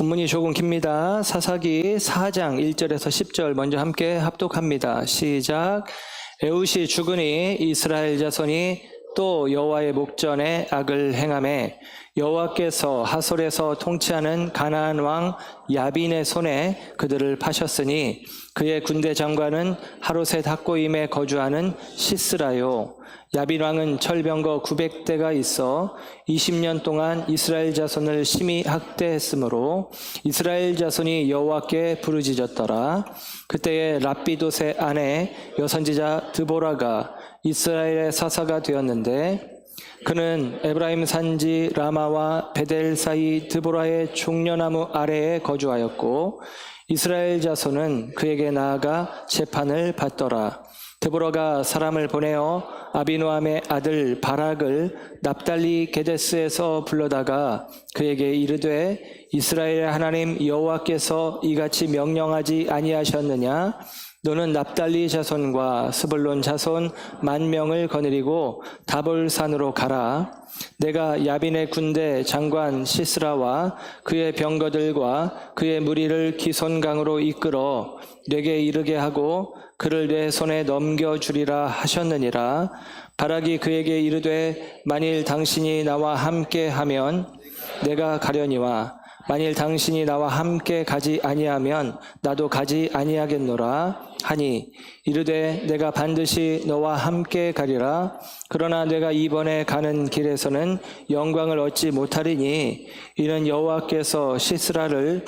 본문이 조금 깁니다. 사사기 4장 1절에서 10절 먼저 함께 합독합니다. 시작. 에훗이 죽으니 이스라엘 자손이 또 여호와의 목전에 악을 행하매 여호와께서 하솔에서 통치하는 가나안 왕 야빈의 손에 그들을 파셨으니 그의 군대 장관은 하롯의 닥고임에 거주하는 시스라요. 야빈 왕은 철병거 900대가 있어 20년 동안 이스라엘 자손을 심히 학대했으므로 이스라엘 자손이 여호와께 부르짖었더라. 그때에 랍비돗의 아내 여선지자 드보라가 이스라엘의 사사가 되었는데 그는 에브라임 산지 라마와 베델 사이 드보라의 종려나무 아래에 거주하였고 이스라엘 자손은 그에게 나아가 재판을 받더라. 드보라가 사람을 보내어 아비노함의 아들 바락을 납달리 게데스에서 불러다가 그에게 이르되 이스라엘의 하나님 여호와께서 이같이 명령하지 아니하셨느냐? 너는 납달리 자손과 스불론 자손 10,000명을 거느리고 다볼산으로 가라. 내가 야빈의 군대 장관 시스라와 그의 병거들과 그의 무리를 기손강으로 이끌어 내게 이르게 하고 그를 내 손에 넘겨주리라 하셨느니라. 바락이 그에게 이르되 만일 당신이 나와 함께 하면 내가 가려니와 만일 당신이 나와 함께 가지 아니하면 나도 가지 아니하겠노라 하니 이르되 내가 반드시 너와 함께 가리라. 그러나 내가 이번에 가는 길에서는 영광을 얻지 못하리니 이는 여호와께서 시스라를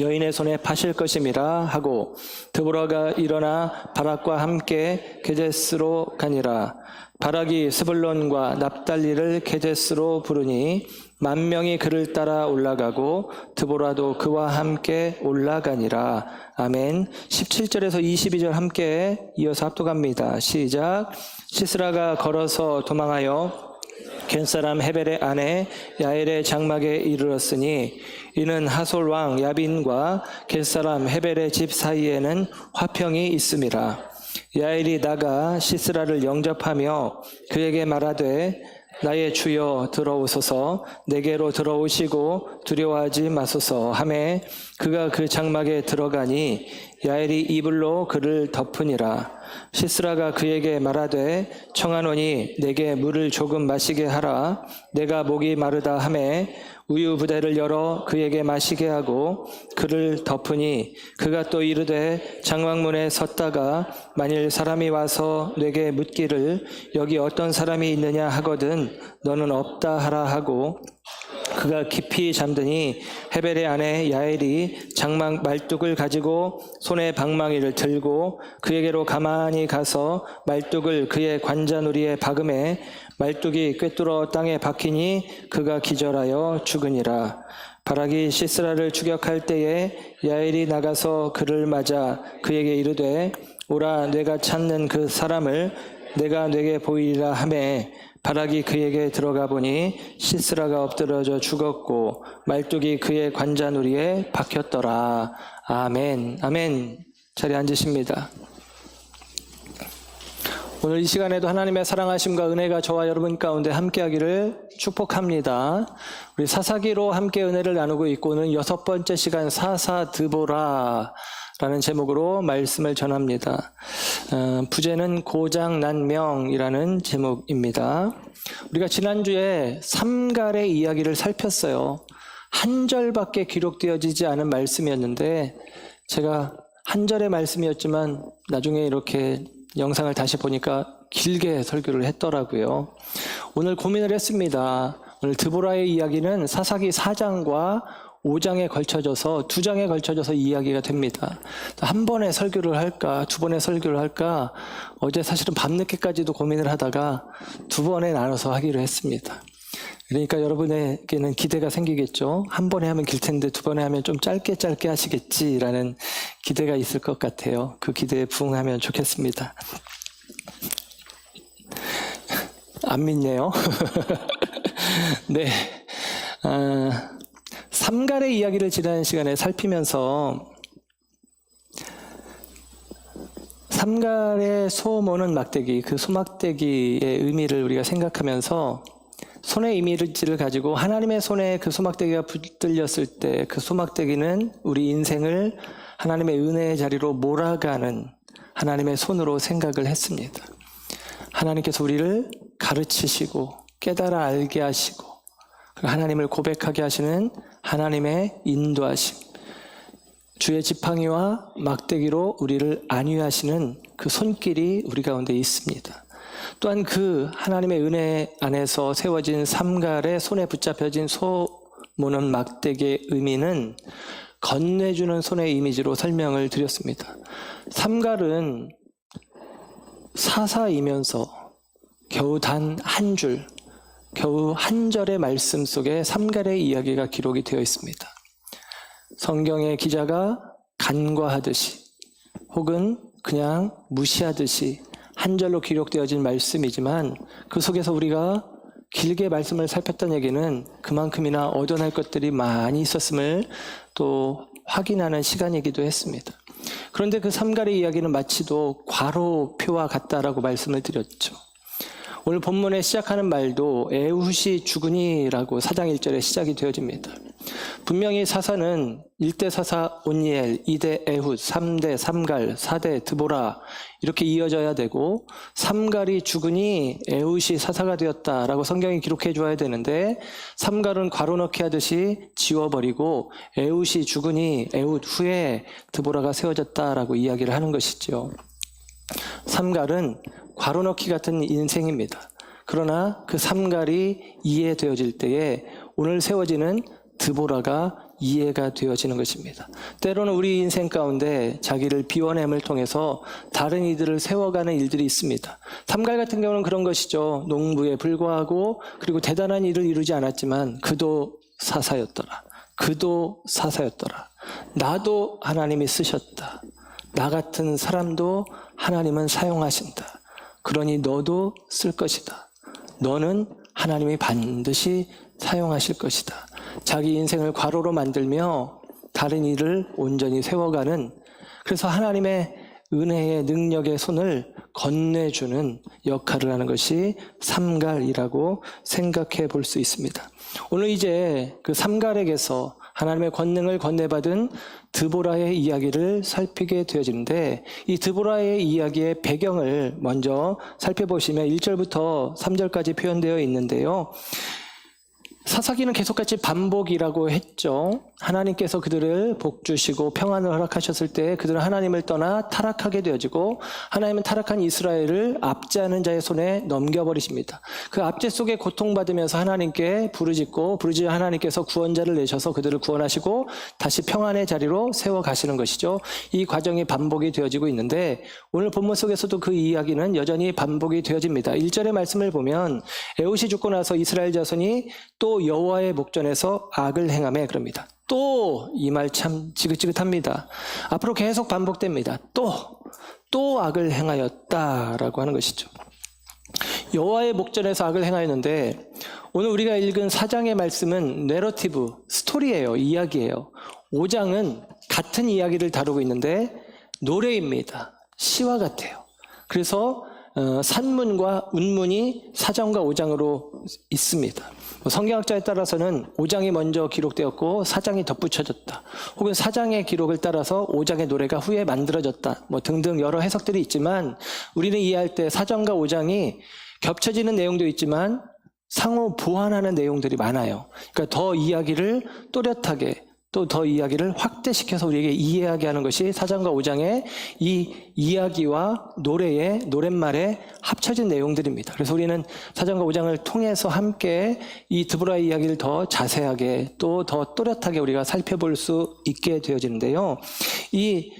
여인의 손에 파실 것임이라 하고 드보라가 일어나 바락과 함께 게데스로 가니라. 바락이 스불론과 납달리를 게데스로 부르니 10,000명이 그를 따라 올라가고 드보라도 그와 함께 올라가니라. 아멘. 17절에서 22절 함께 이어서 합독합니다. 시작. 시스라가 걸어서 도망하여 겐사람 헤벨의 아내 야엘의 장막에 이르렀으니 이는 하솔 왕 야빈과 겐사람 헤벨의 집 사이에는 화평이 있음이라. 야엘이 나가 시스라를 영접하며 그에게 말하되 나의 주여 들어오소서. 내게로 들어오시고 두려워하지 마소서 하매 그가 그 장막에 들어가니 야엘이 이불로 그를 덮으니라. 시스라가 그에게 말하되 청하노니 내게 물을 조금 마시게 하라. 내가 목이 마르다 하매 우유 부대를 열어 그에게 마시게 하고 그를 덮으니 그가 또 이르되 장막문에 섰다가 만일 사람이 와서 내게 묻기를 여기 어떤 사람이 있느냐 하거든 너는 없다 하라 하고 그가 깊이 잠드니 헤벨의 아내 야엘이 장막 말뚝을 가지고 손에 방망이를 들고 그에게로 가만히 가서 말뚝을 그의 관자놀이에 박음에 말뚝이 꿰뚫어 땅에 박히니 그가 기절하여 죽으니라. 바락이 시스라를 추격할 때에 야엘이 나가서 그를 맞아 그에게 이르되 오라 내가 찾는 그 사람을 내가 내게 보이리라 하매 바락이 그에게 들어가 보니 시스라가 엎드러져 죽었고 말뚝이 그의 관자놀이에 박혔더라. 아멘. 아멘. 자리에 앉으십니다. 오늘 이 시간에도 하나님의 사랑하심과 은혜가 저와 여러분 가운데 함께하기를 축복합니다. 우리 사사기로 함께 은혜를 나누고 있고 오늘 6번째 시간 사사 드보라라는 제목으로 말씀을 전합니다. 부제는 고장난명이라는 제목입니다. 우리가 지난주에 삼갈의 이야기를 살폈어요. 한 절밖에 기록되어지지 않은 말씀이었는데 제가 한 절의 말씀이었지만 나중에 이렇게 영상을 다시 보니까 길게 설교를 했더라고요. 오늘 고민을 했습니다. 오늘 드보라의 이야기는 사사기 4장과 5장에 걸쳐져서 2장에 걸쳐져서 이야기가 됩니다. 한 번에 설교를 할까 2번에 설교를 할까 어제 사실은 밤늦게까지도 고민을 하다가 2번에 나눠서 하기로 했습니다. 그러니까 여러분에게는 기대가 생기겠죠. 한 번에 하면 길 텐데 2번에 하면 좀 짧게 하시겠지라는 기대가 있을 것 같아요. 그 기대에 부응하면 좋겠습니다. 안 믿네요. 네. 삼갈의 이야기를 지난 시간에 살피면서 삼갈의 소모는 막대기, 그 소막대기의 의미를 우리가 생각하면서 손의 이미지를 가지고 하나님의 손에 그 소막대기가 붙들렸을 때 그 소막대기는 우리 인생을 하나님의 은혜의 자리로 몰아가는 하나님의 손으로 생각을 했습니다. 하나님께서 우리를 가르치시고 깨달아 알게 하시고 하나님을 고백하게 하시는 하나님의 인도하심, 주의 지팡이와 막대기로 우리를 안위하시는 그 손길이 우리 가운데 있습니다. 또한 그 하나님의 은혜 안에서 세워진 삼갈의 손에 붙잡혀진 소모는 막대기의 의미는 건네주는 손의 이미지로 설명을 드렸습니다. 삼갈은 사사이면서 겨우 단 한 줄, 겨우 한 절의 말씀 속에 삼갈의 이야기가 기록이 되어 있습니다. 성경의 기자가 간과하듯이 혹은 그냥 무시하듯이 한 절로 기록되어진 말씀이지만 그 속에서 우리가 길게 말씀을 살폈던 얘기는 그만큼이나 얻어낼 것들이 많이 있었음을 또 확인하는 시간이기도 했습니다. 그런데 그 삼갈의 이야기는 마치도 괄호표와 같다라고 말씀을 드렸죠. 오늘 본문에 시작하는 말도 에훗이 죽으니라고 4장 1절에 시작이 되어집니다. 분명히 사사는 1대 사사 온니엘, 2대 에훗, 3대 삼갈, 4대 드보라 이렇게 이어져야 되고 삼갈이 죽으니 에훗이 사사가 되었다라고 성경이 기록해 줘야 되는데 삼갈은 괄호 넣기 하듯이 지워버리고 에훗이 죽으니 에훗 후에 드보라가 세워졌다라고 이야기를 하는 것이죠. 삼갈은 괄호 넣기 같은 인생입니다. 그러나 그 삼갈이 이해되어질 때에 오늘 세워지는 드보라가 이해가 되어지는 것입니다. 때로는 우리 인생 가운데 자기를 비워냄을 통해서 다른 이들을 세워가는 일들이 있습니다. 삼갈 같은 경우는 그런 것이죠. 농부에 불과하고 그리고 대단한 일을 이루지 않았지만 그도 사사였더라. 그도 사사였더라. 나도 하나님이 쓰셨다. 나 같은 사람도 하나님은 사용하신다. 그러니 너도 쓸 것이다. 너는 하나님이 반드시 사용하실 것이다. 자기 인생을 괄호로 만들며 다른 일을 온전히 세워가는, 그래서 하나님의 은혜의 능력의 손을 건네주는 역할을 하는 것이 삼갈이라고 생각해 볼 수 있습니다. 오늘 이제 그 삼갈에게서 하나님의 권능을 건네받은 드보라의 이야기를 살피게 되어지는데 이 드보라의 이야기의 배경을 먼저 살펴보시면 1절부터 3절까지 표현되어 있는데요. 사사기는 계속같이 반복이라고 했죠. 하나님께서 그들을 복주시고 평안을 허락하셨을 때 그들은 하나님을 떠나 타락하게 되어지고 하나님은 타락한 이스라엘을 압제하는 자의 손에 넘겨버리십니다. 그 압제 속에 고통받으면서 하나님께 부르짖고 부르짖어 하나님께서 구원자를 내셔서 그들을 구원하시고 다시 평안의 자리로 세워가시는 것이죠. 이 과정이 반복이 되어지고 있는데 오늘 본문 속에서도 그 이야기는 여전히 반복이 되어집니다. 1절의 말씀을 보면 에훗이 죽고 나서 이스라엘 자손이 또 여호와의 목전에서 악을 행하며 그럽니다. 또 이 말 참 지긋지긋합니다. 앞으로 계속 반복됩니다. 또 악을 행하였다라고 하는 것이죠. 여호와의 목전에서 악을 행하였는데 오늘 우리가 읽은 4장의 말씀은 내러티브, 스토리예요. 이야기예요. 5장은 같은 이야기를 다루고 있는데 노래입니다. 시와 같아요. 그래서 산문과 운문이 4장과 5장으로 있습니다. 성경학자에 따라서는 5장이 먼저 기록되었고 4장이 덧붙여졌다. 혹은 4장의 기록을 따라서 5장의 노래가 후에 만들어졌다. 등등 여러 해석들이 있지만 우리는 이해할 때 4장과 5장이 겹쳐지는 내용도 있지만 상호 보완하는 내용들이 많아요. 그러니까 더 이야기를 또렷하게 또 더 이야기를 확대시켜서 우리에게 이해하게 하는 것이 4장과 5장의 이 이야기와 노랫말에 합쳐진 내용들입니다. 그래서 우리는 4장과 5장을 통해서 함께 이 드보라의 이야기를 더 자세하게 또 더 또렷하게 우리가 살펴볼 수 있게 되어지는데요. 이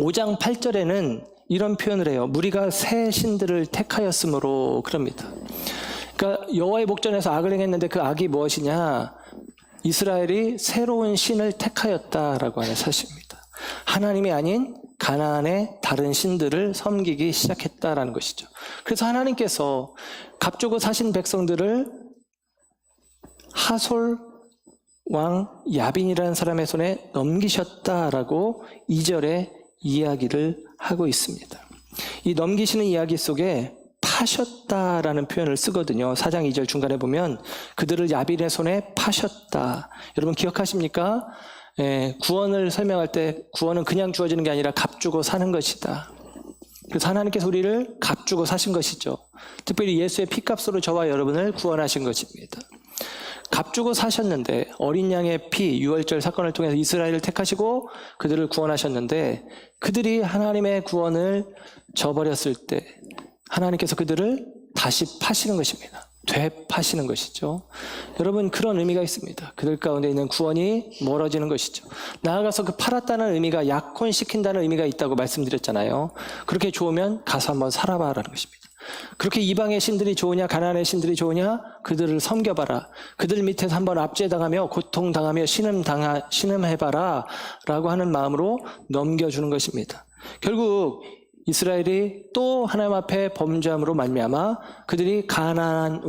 5장 8절에는 이런 표현을 해요. 무리가 새 신들을 택하였으므로 그럽니다. 그러니까 여호와의 목전에서 악을 행했는데 그 악이 무엇이냐? 이스라엘이 새로운 신을 택하였다라고 하는 사실입니다. 하나님이 아닌 가나안의 다른 신들을 섬기기 시작했다라는 것이죠. 그래서 하나님께서 갑주고 사신 백성들을 하솔 왕 야빈이라는 사람의 손에 넘기셨다라고 2절에 이야기를 하고 있습니다. 이 넘기시는 이야기 속에 파셨다라는 표현을 쓰거든요. 4장 2절 중간에 보면 그들을 야빈의 손에 파셨다. 여러분 기억하십니까? 구원을 설명할 때 구원은 그냥 주어지는 게 아니라 값주고 사는 것이다. 그래서 하나님께서 우리를 값주고 사신 것이죠. 특별히 예수의 피값으로 저와 여러분을 구원하신 것입니다. 값주고 사셨는데 어린 양의 피, 유월절 사건을 통해서 이스라엘을 택하시고 그들을 구원하셨는데 그들이 하나님의 구원을 저버렸을 때 하나님께서 그들을 다시 파시는 것입니다. 되파시는 것이죠. 여러분 그런 의미가 있습니다. 그들 가운데 있는 구원이 멀어지는 것이죠. 나아가서 그 팔았다는 의미가 약혼시킨다는 의미가 있다고 말씀드렸잖아요. 그렇게 좋으면 가서 한번 살아봐라는 것입니다. 그렇게 이방의 신들이 좋으냐 가나안의 신들이 좋으냐 그들을 섬겨봐라. 그들 밑에서 한번 압제당하며 고통당하며 신음해봐라 라고 하는 마음으로 넘겨주는 것입니다. 결국 이스라엘이 또 하나님 앞에 범죄함으로 말미암아 그들이 가나안의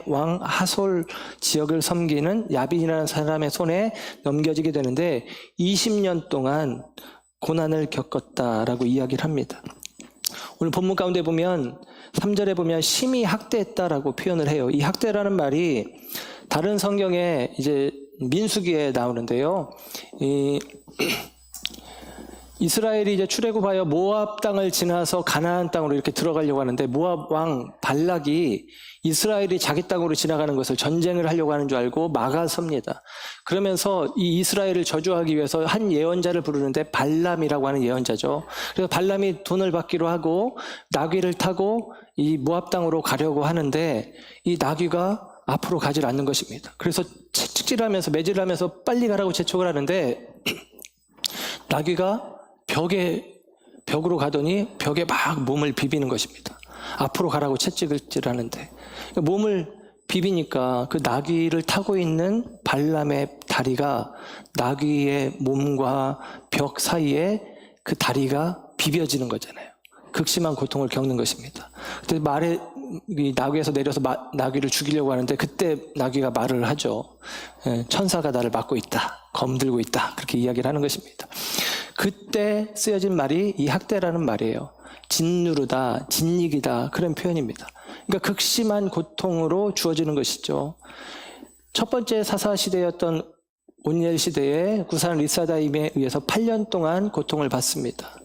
왕 하솔 지역을 섬기는 야빈이라는 사람의 손에 넘겨지게 되는데 20년 동안 고난을 겪었다라고 이야기를 합니다. 오늘 본문 가운데 보면 3절에 보면 심히 학대했다라고 표현을 해요. 이 학대라는 말이 다른 성경에 이제 민수기에 나오는데요. 이스라엘이 이제 출애굽하여 모압 땅을 지나서 가나안 땅으로 이렇게 들어가려고 하는데 모압 왕 발락이 이스라엘이 자기 땅으로 지나가는 것을 전쟁을 하려고 하는 줄 알고 막아섭니다. 그러면서 이 이스라엘을 저주하기 위해서 한 예언자를 부르는데 발람이라고 하는 예언자죠. 그래서 발람이 돈을 받기로 하고 나귀를 타고 이 모압 땅으로 가려고 하는데 이 나귀가 앞으로 가질 않는 것입니다. 그래서 채찍질하면서 매질하면서 빨리 가라고 재촉을 하는데 나귀가 벽으로 가더니 벽에 막 몸을 비비는 것입니다. 앞으로 가라고 채찍질하는데 몸을 비비니까 그 나귀를 타고 있는 발람의 다리가 나귀의 몸과 벽 사이에 그 다리가 비벼지는 거잖아요. 극심한 고통을 겪는 것입니다. 그때 나귀에서 내려서 나귀를 죽이려고 하는데 그때 나귀가 말을 하죠. 천사가 나를 막고 있다. 검들고 있다. 그렇게 이야기를 하는 것입니다. 그때 쓰여진 말이 이 학대라는 말이에요. 짓누르다, 짓이기다 그런 표현입니다. 그러니까 극심한 고통으로 주어지는 것이죠. 첫 번째 사사 시대였던 온니엘 시대에 구산 리사다임에 의해서 8년 동안 고통을 받습니다.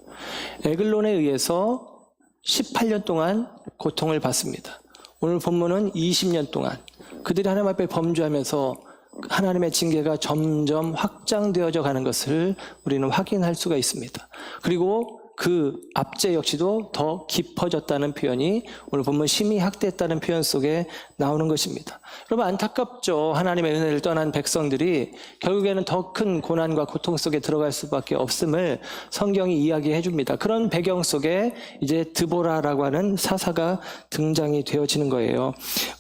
에글론에 의해서 18년 동안 고통을 받습니다. 오늘 본문은 20년 동안 그들이 하나님 앞에 범죄하면서 하나님의 징계가 점점 확장되어져 가는 것을 우리는 확인할 수가 있습니다. 그리고 그 압제 역시도 더 깊어졌다는 표현이 오늘 보면 심히 학대했다는 표현 속에 나오는 것입니다. 여러분 안타깝죠. 하나님의 은혜를 떠난 백성들이 결국에는 더 큰 고난과 고통 속에 들어갈 수밖에 없음을 성경이 이야기해 줍니다. 그런 배경 속에 이제 드보라라고 하는 사사가 등장이 되어지는 거예요.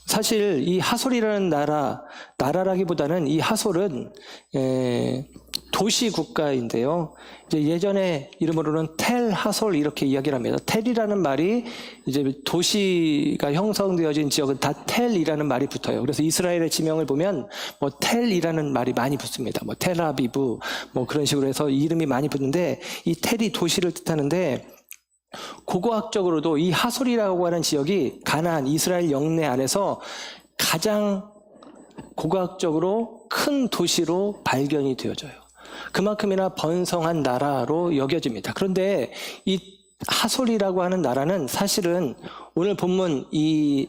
사실 이 하솔이라는 나라라기보다는 이 하솔은 도시 국가인데요. 이제 예전의 이름으로는 텔 하솔 이렇게 이야기를 합니다. 텔이라는 말이 이제 도시가 형성되어진 지역은 다 텔이라는 말이 붙어요. 그래서 이스라엘의 지명을 보면 뭐 텔이라는 말이 많이 붙습니다. 뭐 텔아비브 뭐 그런 식으로 해서 이름이 많이 붙는데 이 텔이 도시를 뜻하는데 고고학적으로도 이 하솔이라고 하는 지역이 가나안 이스라엘 영내 안에서 가장 고고학적으로 큰 도시로 발견이 되어져요. 그만큼이나 번성한 나라로 여겨집니다. 그런데 이 하솔이라고 하는 나라는 사실은 오늘 본문 이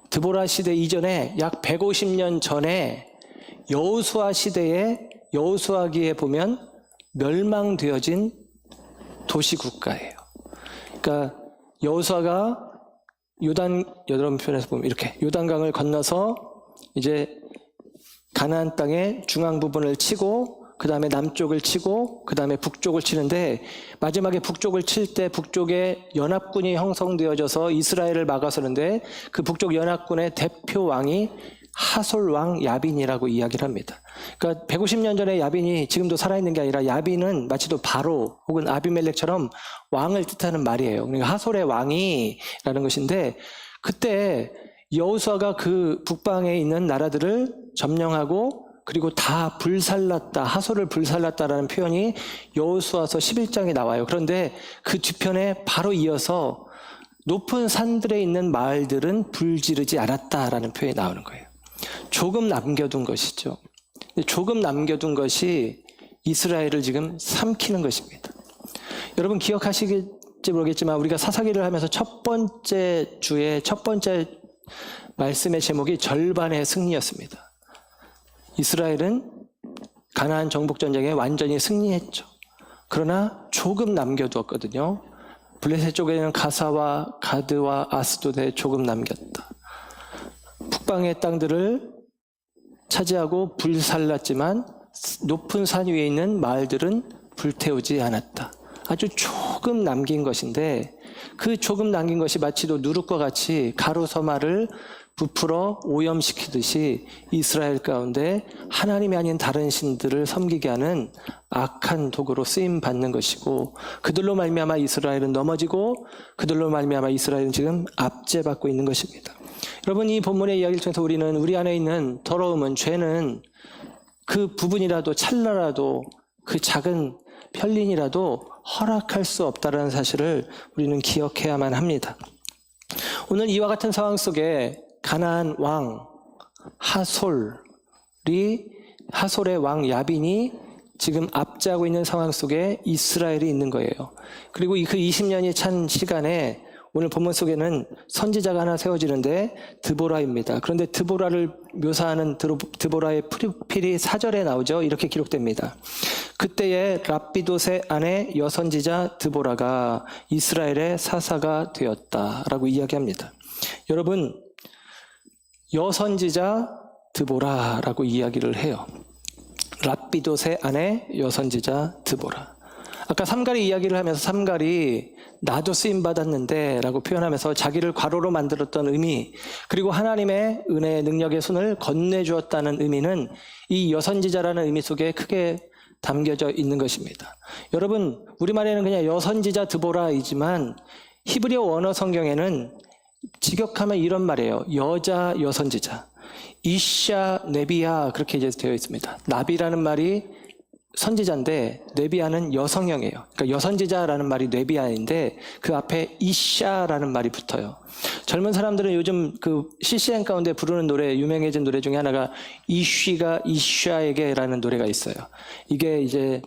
드보라 시대 이전에 약 150년 전에 여호수아 시대에 여호수아기에 보면 멸망되어진 도시 국가예요. 그러니까 여호수아가 여러분 편에서 보면 이렇게 요단강을 건너서 이제 가나안 땅의 중앙 부분을 치고 그 다음에 남쪽을 치고 그 다음에 북쪽을 치는데 마지막에 북쪽을 칠 때 북쪽에 연합군이 형성되어져서 이스라엘을 막아서는데 그 북쪽 연합군의 대표 왕이 하솔 왕 야빈이라고 이야기를 합니다. 그러니까 150년 전에 야빈이 지금도 살아있는 게 아니라 야빈은 마치도 바로 혹은 아비멜렉처럼 왕을 뜻하는 말이에요. 그러니까 하솔의 왕이라는 것인데 그때 여호수아가 그 북방에 있는 나라들을 점령하고 그리고 다 불살랐다, 하솔을 불살랐다라는 표현이 여호수아서 11장에 나와요. 그런데 그 뒤편에 바로 이어서 높은 산들에 있는 마을들은 불지르지 않았다라는 표현이 나오는 거예요. 조금 남겨둔 것이죠. 조금 남겨둔 것이 이스라엘을 지금 삼키는 것입니다. 여러분 기억하시겠지 모르겠지만 우리가 사사기를 하면서 첫 번째 주의 첫 번째 말씀의 제목이 절반의 승리였습니다. 이스라엘은 가나안 정복 전쟁에 완전히 승리했죠. 그러나 조금 남겨두었거든요. 블레셋 쪽에는 가사와 가드와 아스도드에 조금 남겼다. 북방의 땅들을 차지하고 불살랐지만 높은 산 위에 있는 마을들은 불태우지 않았다. 아주 조금 남긴 것인데 그 조금 남긴 것이 마치도 누룩과 같이 가루서마를 부풀어 오염시키듯이 이스라엘 가운데 하나님이 아닌 다른 신들을 섬기게 하는 악한 도구로 쓰임받는 것이고 그들로 말미암아 이스라엘은 넘어지고 그들로 말미암아 이스라엘은 지금 압제받고 있는 것입니다. 여러분 이 본문의 이야기를 통해서 우리는 우리 안에 있는 더러움은 죄는 그 부분이라도 찰나라도 그 작은 편린이라도 허락할 수 없다는 사실을 우리는 기억해야만 합니다. 오늘 이와 같은 상황 속에 가나안 왕 하솔의 왕 야빈이 지금 압제하고 있는 상황 속에 이스라엘이 있는 거예요. 그리고 그 20년이 찬 시간에 오늘 본문 속에는 선지자가 하나 세워지는데 드보라입니다. 그런데 드보라를 묘사하는 드보라의 프로필이 4절에 나오죠. 이렇게 기록됩니다. 그때에 랍비돗의 아내 여선지자 드보라가 이스라엘의 사사가 되었다라고 이야기합니다. 여러분 여선지자 드보라라고 이야기를 해요. 랍비돗의 아내 여선지자 드보라. 아까 삼갈이 이야기를 하면서 삼갈이 나도 쓰임받았는데 라고 표현하면서 자기를 과로로 만들었던 의미 그리고 하나님의 은혜의 능력의 손을 건네주었다는 의미는 이 여선지자라는 의미 속에 크게 담겨져 있는 것입니다. 여러분 우리말에는 그냥 여선지자 드보라이지만 히브리어 원어 성경에는 직역하면 이런 말이에요. 여자 여선지자 이샤 네비야 그렇게 이제 되어 있습니다. 나비라는 말이 선지자인데 네비야는 여성형이에요. 그러니까 여선지자라는 말이 네비야인데 그 앞에 이샤라는 말이 붙어요. 젊은 사람들은 요즘 그 CCM 가운데 부르는 노래 유명해진 노래 중에 하나가 이쉬가 이샤에게라는 노래가 있어요. 이게 이제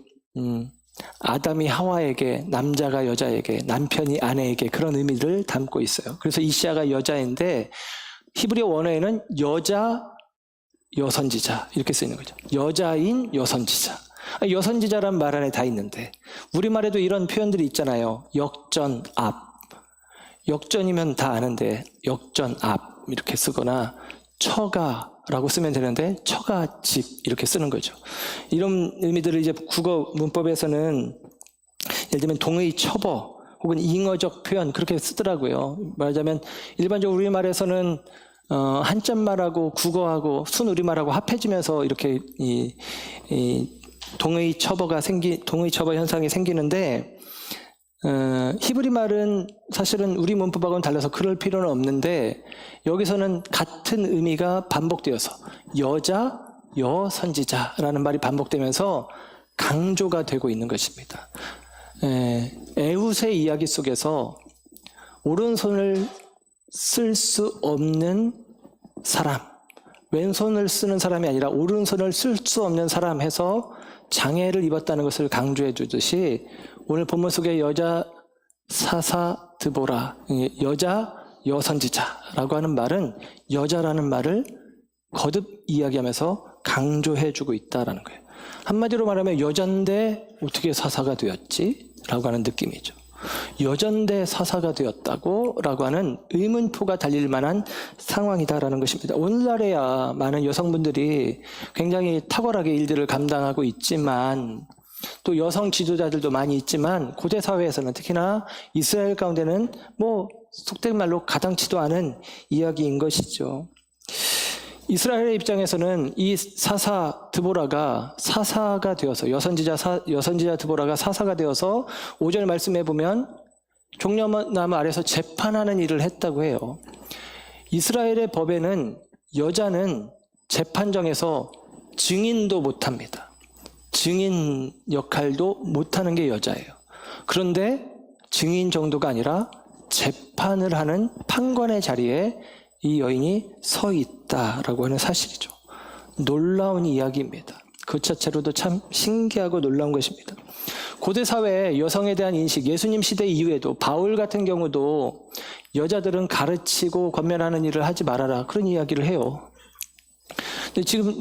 아담이 하와에게 남자가 여자에게 남편이 아내에게 그런 의미를 담고 있어요. 그래서 이샤가 여자인데 히브리어 원어에는 여자 여선지자 이렇게 쓰이는 거죠. 여자인 여선지자. 여선지자란 말 안에 다 있는데 우리말에도 이런 표현들이 있잖아요. 역전, 앞. 역전이면 다 아는데 역전, 앞 이렇게 쓰거나 처가라고 쓰면 되는데 처가집 이렇게 쓰는 거죠. 이런 의미들을 이제 국어 문법에서는 예를 들면 동의 처버 혹은 잉어적 표현 그렇게 쓰더라고요. 말하자면 일반적으로 우리말에서는 한자말하고 국어하고 순우리말하고 합해지면서 이렇게 동의 처버 현상이 생기는데 히브리 말은 사실은 우리 문법하고는 달라서 그럴 필요는 없는데 여기서는 같은 의미가 반복되어서 여자, 여선지자라는 말이 반복되면서 강조가 되고 있는 것입니다. 에훗의 이야기 속에서 오른손을 쓸 수 없는 사람, 왼손을 쓰는 사람이 아니라 오른손을 쓸 수 없는 사람 해서 장애를 입었다는 것을 강조해 주듯이 오늘 본문 속의 여자 사사 드보라, 여자 여선지자라고 하는 말은 여자라는 말을 거듭 이야기하면서 강조해 주고 있다는 거예요. 한마디로 말하면 여잔데 어떻게 사사가 되었지? 라고 하는 느낌이죠. 여잔데 사사가 되었다고? 라고 하는 의문표가 달릴 만한 상황이다라는 것입니다. 오늘날에야 많은 여성분들이 굉장히 탁월하게 일들을 감당하고 있지만 또 여성 지도자들도 많이 있지만 고대 사회에서는 특히나 이스라엘 가운데는 속된 말로 가당치도 않은 이야기인 것이죠. 이스라엘의 입장에서는 이 사사 드보라가 사사가 되어서 여선지자 드보라가 사사가 되어서 5절 말씀해 보면 종려나무 아래서 재판하는 일을 했다고 해요. 이스라엘의 법에는 여자는 재판정에서 증인도 못합니다. 증인 역할도 못하는 게 여자예요. 그런데 증인 정도가 아니라 재판을 하는 판관의 자리에 이 여인이 서 있다라고 하는 사실이죠. 놀라운 이야기입니다. 그 자체로도 참 신기하고 놀라운 것입니다. 고대 사회의 여성에 대한 인식, 예수님 시대 이후에도 바울 같은 경우도 여자들은 가르치고 권면하는 일을 하지 말아라, 그런 이야기를 해요. 근데 지금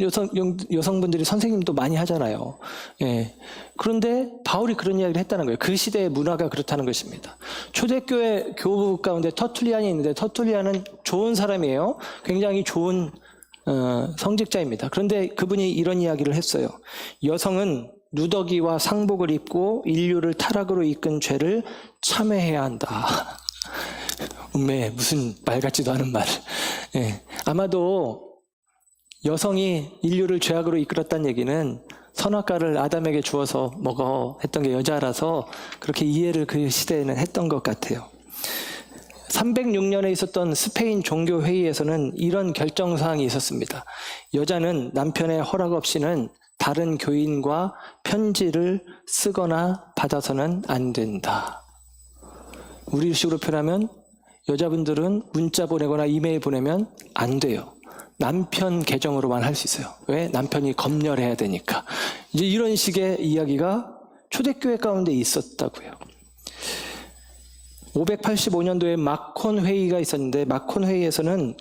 여성분들이 선생님도 많이 하잖아요. 예. 그런데 바울이 그런 이야기를 했다는 거예요. 그 시대의 문화가 그렇다는 것입니다. 초대교회 교부 가운데 터툴리안이 있는데, 터툴리안은 좋은 사람이에요. 굉장히 좋은 성직자입니다. 그런데 그분이 이런 이야기를 했어요. 여성은 누더기와 상복을 입고 인류를 타락으로 이끈 죄를 참회해야 한다. 무슨 말 같지도 않은 말. 예. 아마도 여성이 인류를 죄악으로 이끌었다는 얘기는 선악과를 아담에게 주어서 먹어 했던 게 여자라서 그렇게 이해를 그 시대에는 했던 것 같아요. 306년에 있었던 스페인 종교회의에서는 이런 결정사항이 있었습니다. 여자는 남편의 허락 없이는 다른 교인과 편지를 쓰거나 받아서는 안 된다. 우리식으로 표현하면 여자분들은 문자 보내거나 이메일 보내면 안 돼요. 남편 계정으로만 할 수 있어요. 왜? 남편이 검열해야 되니까. 이제 이런 식의 이야기가 초대교회 가운데 있었다고요. 585년도에 마콘 회의가 있었는데, 마콘 회의에서는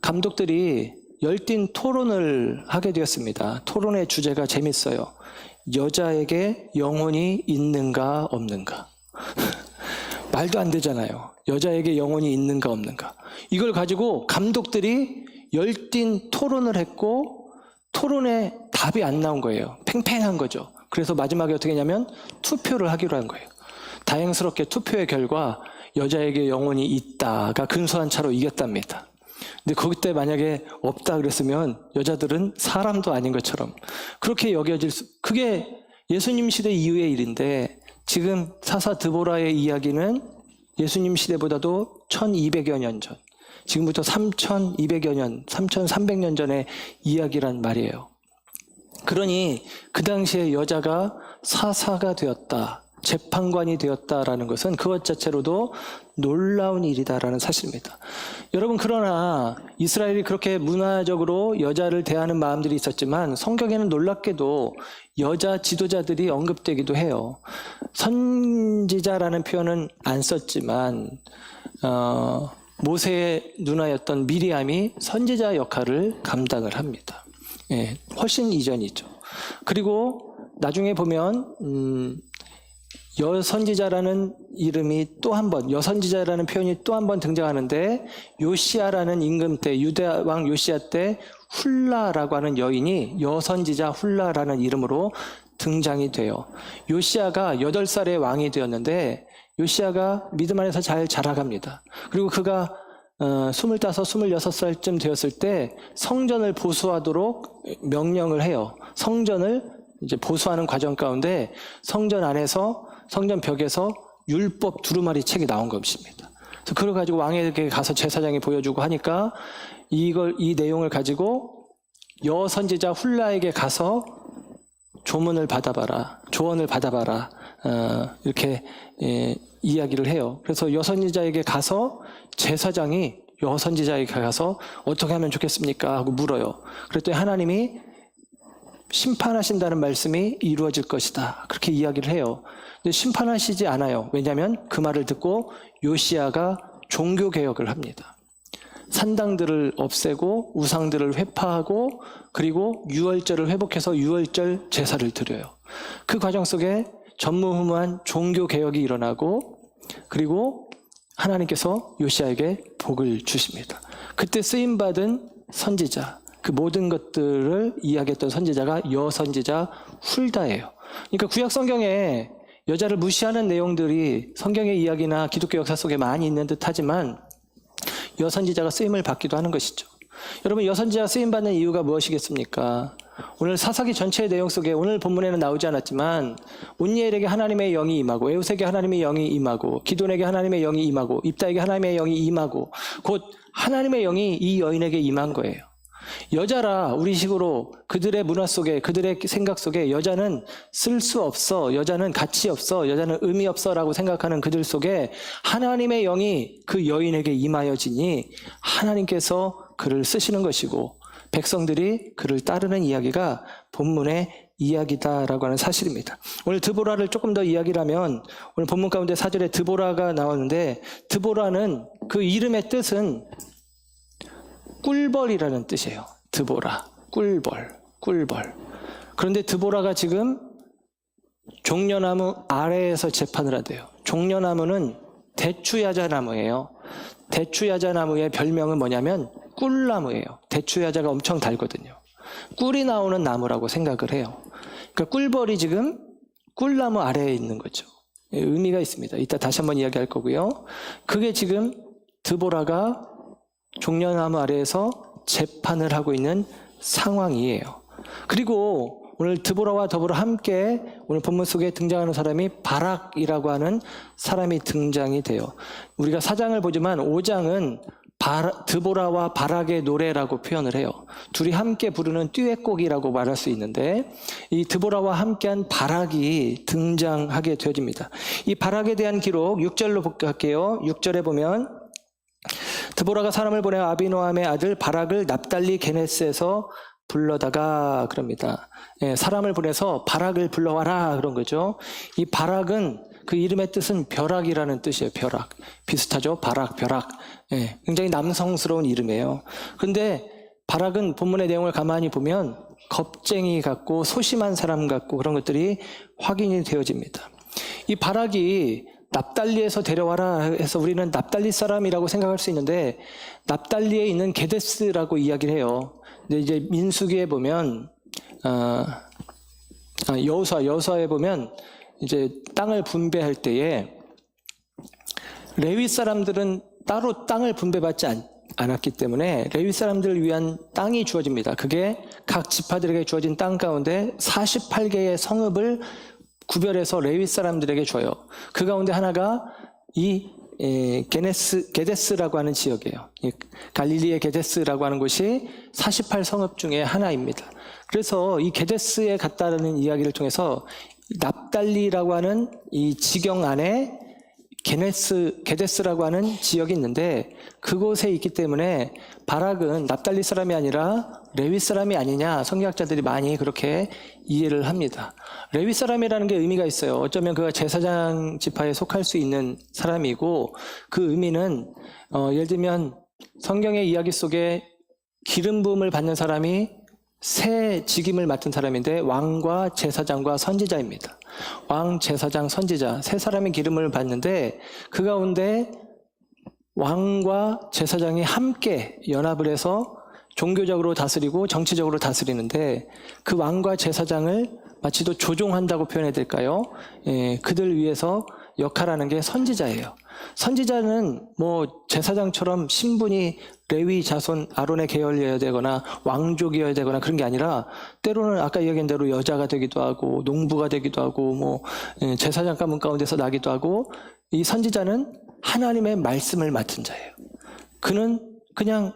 감독들이 열띤 토론을 하게 되었습니다. 토론의 주제가 재밌어요. 여자에게 영혼이 있는가 없는가. 말도 안 되잖아요. 여자에게 영혼이 있는가 없는가. 이걸 가지고 감독들이 열띤 토론을 했고, 토론에 답이 안 나온 거예요. 팽팽한 거죠. 그래서 마지막에 어떻게 했냐면 투표를 하기로 한 거예요. 다행스럽게 투표의 결과 여자에게 영혼이 있다가 근소한 차로 이겼답니다. 근데 그때 만약에 없다 그랬으면 여자들은 사람도 아닌 것처럼 그렇게 여겨질 그게 예수님 시대 이후의 일인데, 지금 사사 드보라의 이야기는 예수님 시대보다도 1200여 년 전, 지금부터 3200여 년, 3300년 전의 이야기란 말이에요. 그러니 그 당시에 여자가 사사가 되었다, 재판관이 되었다라는 것은 그것 자체로도 놀라운 일이다라는 사실입니다. 여러분, 그러나 이스라엘이 그렇게 문화적으로 여자를 대하는 마음들이 있었지만 성경에는 놀랍게도 여자 지도자들이 언급되기도 해요. 선지자라는 표현은 안 썼지만 모세의 누나였던 미리암이 선지자 역할을 감당을 합니다. 예, 훨씬 이전이죠. 그리고 나중에 보면 여선지자라는 이름이 또 한 번, 여선지자라는 표현이 또 한 번 등장하는데, 요시아라는 임금 때, 유다 왕 요시아 때 훌라라고 하는 여인이 여선지자 훌라라는 이름으로 등장이 돼요. 요시아가 8살의 왕이 되었는데, 요시아가 믿음 안에서 잘 자라갑니다. 그리고 그가 25, 26살쯤 되었을 때 성전을 보수하도록 명령을 해요. 성전을 이제 보수하는 과정 가운데 성전 안에서, 성전 벽에서 율법 두루마리 책이 나온 것입니다. 그래서 그걸 가지고 왕에게 가서 제사장이 보여주고 하니까 이 내용을 가지고 여선지자 훌라에게 가서 조문을 받아봐라, 조언을 받아봐라, 이렇게 이야기를 해요. 그래서 여선지자에게 가서 제사장이 여선지자에게 가서 어떻게 하면 좋겠습니까? 하고 물어요. 그랬더니 하나님이 심판하신다는 말씀이 이루어질 것이다, 그렇게 이야기를 해요. 근데 심판하시지 않아요. 왜냐하면 그 말을 듣고 요시아가 종교개혁을 합니다. 산당들을 없애고 우상들을 회파하고, 그리고 유월절을 회복해서 유월절 제사를 드려요. 그 과정 속에 전무후무한 종교개혁이 일어나고, 그리고 하나님께서 요시아에게 복을 주십니다. 그때 쓰임받은 선지자, 그 모든 것들을 이야기했던 선지자가 여선지자 훌다예요. 그러니까 구약 성경에 여자를 무시하는 내용들이 성경의 이야기나 기독교 역사 속에 많이 있는 듯 하지만 여선지자가 쓰임을 받기도 하는 것이죠. 여러분, 여선지자가 쓰임받는 이유가 무엇이겠습니까? 오늘 사사기 전체의 내용 속에 오늘 본문에는 나오지 않았지만 온니엘에게 하나님의 영이 임하고, 에웃에게 하나님의 영이 임하고, 기돈에게 하나님의 영이 임하고, 입다에게 하나님의 영이 임하고, 곧 하나님의 영이 이 여인에게 임한 거예요. 여자라 우리식으로 그들의 문화 속에 그들의 생각 속에 여자는 쓸 수 없어, 여자는 가치 없어, 여자는 의미 없어 라고 생각하는 그들 속에 하나님의 영이 그 여인에게 임하여지니 하나님께서 그를 쓰시는 것이고 백성들이 그를 따르는 이야기가 본문의 이야기다라고 하는 사실입니다. 오늘 드보라를 조금 더 이야기를 하면 오늘 본문 가운데 4절에 드보라가 나오는데 드보라는 그 이름의 뜻은 꿀벌이라는 뜻이에요. 드보라, 꿀벌. 그런데 드보라가 지금 종려나무 아래에서 재판을 한대요. 종려나무는 대추야자나무예요. 대추야자나무의 별명은 뭐냐면 꿀나무예요. 대추야자가 엄청 달거든요. 꿀이 나오는 나무라고 생각을 해요. 그러니까 꿀벌이 지금 꿀나무 아래에 있는 거죠. 의미가 있습니다. 이따 다시 한번 이야기할 거고요. 그게 지금 드보라가 종려나무 아래에서 재판을 하고 있는 상황이에요. 그리고 오늘 드보라와 더불어 함께 오늘 본문 속에 등장하는 사람이 바락이라고 하는 사람이 등장이 돼요. 우리가 4장을 보지만 5장은 드보라와 바락의 노래라고 표현을 해요. 둘이 함께 부르는 듀엣곡이라고 말할 수 있는데 이 드보라와 함께한 바락이 등장하게 되어집니다. 이 바락에 대한 기록 6절로 볼게요. 6절에 보면 드보라가 사람을 보내 아비노함의 아들 바락을 납달리 게네스에서 불러다가 그럽니다. 사람을 보내서 바락을 불러와라 그런 거죠. 이 바락은 그 이름의 뜻은 벼락이라는 뜻이에요. 벼락. 비슷하죠? 바락, 벼락. 굉장히 남성스러운 이름이에요. 그런데 바락은 본문의 내용을 가만히 보면 겁쟁이 같고 소심한 사람 같고 그런 것들이 확인이 되어집니다. 이 바락이 납달리에서 데려와라 해서 우리는 납달리 사람이라고 생각할 수 있는데 납달리에 있는 게데스라고 이야기를 해요. 근데 이제 민수기에 보면 여호수아에 보면 이제 땅을 분배할 때에 레위 사람들은 따로 땅을 분배받지 않았기 때문에 레위 사람들을 위한 땅이 주어집니다. 그게 각 지파들에게 주어진 땅 가운데 48개의 성읍을 구별해서 레위 사람들에게 줘요. 그 가운데 하나가 이 게데스라고 하는 지역이에요. 갈릴리의 게데스라고 하는 곳이 48성읍 중에 하나입니다. 그래서 이 게데스에 갔다는 이야기를 통해서 납달리라고 하는 이 지경 안에 게데스라고 하는 지역이 있는데 그곳에 있기 때문에 바락은 납달리 사람이 아니라 레위 사람이 아니냐 성경학자들이 많이 그렇게 이해를 합니다. 레위 사람이라는 게 의미가 있어요. 어쩌면 그가 제사장 지파에 속할 수 있는 사람이고 그 의미는 예를 들면 성경의 이야기 속에 기름 부음을 받는 사람이 새 직임을 맡은 사람인데 왕과 제사장과 선지자입니다. 왕, 제사장, 선지자 세 사람이 기름을 받는데 그 가운데 왕과 제사장이 함께 연합을 해서 종교적으로 다스리고 정치적으로 다스리는데 그 왕과 제사장을 마치도 조종한다고 표현해야 될까요? 그들 위해서 역할하는 게 선지자예요. 선지자는 뭐 제사장처럼 신분이 레위 자손 아론의 계열이어야 되거나 왕족이어야 되거나 그런 게 아니라 때로는 아까 이야기한 대로 여자가 되기도 하고 농부가 되기도 하고 뭐 제사장 가문 가운데서 나기도 하고 이 선지자는 하나님의 말씀을 맡은 자예요. 그는 그냥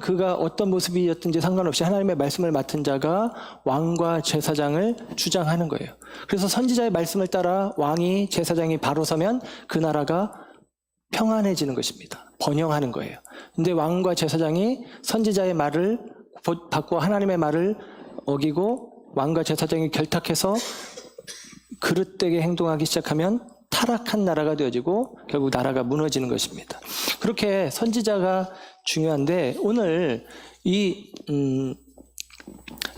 그가 어떤 모습이었든지 상관없이 하나님의 말씀을 맡은 자가 왕과 제사장을 주장하는 거예요. 그래서 선지자의 말씀을 따라 왕이 제사장이 바로 서면 그 나라가 평안해지는 것입니다. 번영하는 거예요. 근데 왕과 제사장이 선지자의 말을 받고 하나님의 말을 어기고 왕과 제사장이 결탁해서 그릇되게 행동하기 시작하면 타락한 나라가 되어지고 결국 나라가 무너지는 것입니다. 그렇게 선지자가 중요한데 오늘 이